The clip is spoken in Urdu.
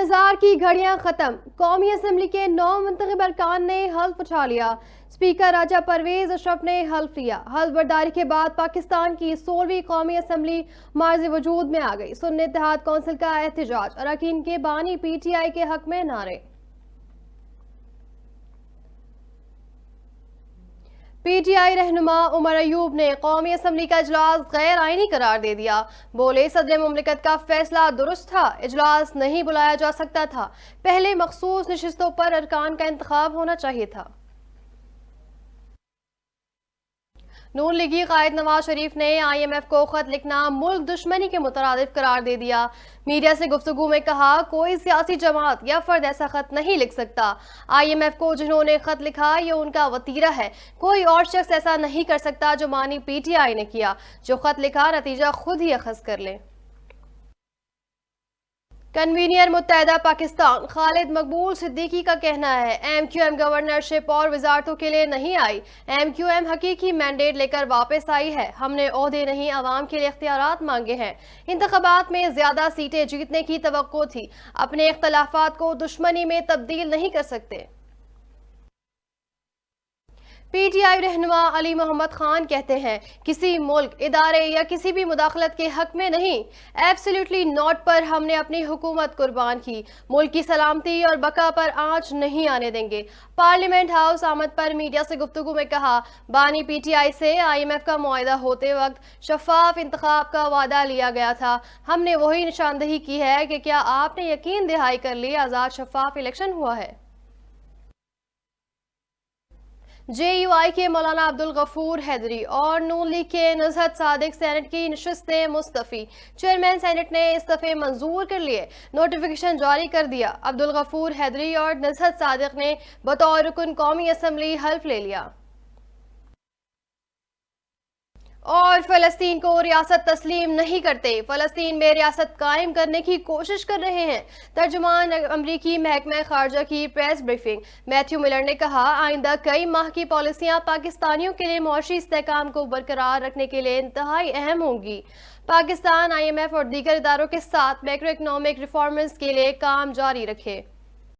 انتظار کی گھڑیاں ختم، قومی اسمبلی کے 9 منتخب ارکان نے حلف اٹھا لیا۔ اسپیکر راجہ پرویز اشرف نے حلف لیا۔ حلف برداری کے بعد پاکستان کی 16ویں قومی اسمبلی معرض وجود میں آ گئی۔ سنی اتحاد کونسل کا احتجاج، اراکین کے بانی پی ٹی آئی کے حق میں نعرے۔ پی ٹی آئی رہنما عمر ایوب نے قومی اسمبلی کا اجلاس غیر آئینی قرار دے دیا۔ بولے صدر مملکت کا فیصلہ درست تھا، اجلاس نہیں بلایا جا سکتا تھا، پہلے مخصوص نشستوں پر ارکان کا انتخاب ہونا چاہیے تھا۔ نون لیگی قائد نواز شریف نے آئی ایم ایف کو خط لکھنا ملک دشمنی کے مترادف قرار دے دیا۔ میڈیا سے گفتگو میں کہا، کوئی سیاسی جماعت یا فرد ایسا خط نہیں لکھ سکتا۔ آئی ایم ایف کو جنہوں نے خط لکھا یہ ان کا وتیرہ ہے، کوئی اور شخص ایسا نہیں کر سکتا جو مانی پی ٹی آئی نے کیا۔ جو خط لکھا نتیجہ خود ہی اخذ کر لیں۔ کنوینئر متحدہ پاکستان خالد مقبول صدیقی کا کہنا ہے، ایم کیو ایم گورنرشپ اور وزارتوں کے لیے نہیں آئی، ایم کیو ایم حقیقی مینڈیٹ لے کر واپس آئی ہے، ہم نے عہدے نہیں عوام کے لیے اختیارات مانگے ہیں۔ انتخابات میں زیادہ سیٹیں جیتنے کی توقع تھی، اپنے اختلافات کو دشمنی میں تبدیل نہیں کر سکتے۔ پی ٹی آئی رہنما علی محمد خان کہتے ہیں، کسی ملک، ادارے یا کسی بھی مداخلت کے حق میں نہیں، ایبسلیوٹلی ناٹ پر ہم نے اپنی حکومت قربان کی، ملک کی سلامتی اور بقا پر آنچ نہیں آنے دیں گے۔ پارلیمنٹ ہاؤس آمد پر میڈیا سے گفتگو میں کہا، بانی پی ٹی آئی سے آئی ایم ایف کا معاہدہ ہوتے وقت شفاف انتخاب کا وعدہ لیا گیا تھا، ہم نے وہی نشاندہی کی ہے کہ کیا آپ نے یقین دہانی کر لی آزاد شفاف الیکشن ہوا ہے۔ جے یو آئی کے مولانا عبدالغفور حیدری اور نون لیگ کے نزہت صادق سینٹ کی نشستیں مستعفی، چیئرمین سینٹ نے استعفے منظور کر لیے، نوٹیفیکیشن جاری کر دیا۔ عبدالغفور حیدری اور نزہت صادق نے بطور رکن قومی اسمبلی حلف لے لیا۔ اور فلسطین کو ریاست تسلیم نہیں کرتے، فلسطین میں ریاست قائم کرنے کی کوشش کر رہے ہیں۔ ترجمان امریکی محکمہ خارجہ کی پریس بریفنگ، میتھیو ملر نے کہا، آئندہ کئی ماہ کی پالیسیاں پاکستانیوں کے لیے معاشی استحکام کو برقرار رکھنے کے لیے انتہائی اہم ہوں گی۔ پاکستان آئی ایم ایف اور دیگر اداروں کے ساتھ میکرو اکنامک ریفارمز کے لیے کام جاری رکھے۔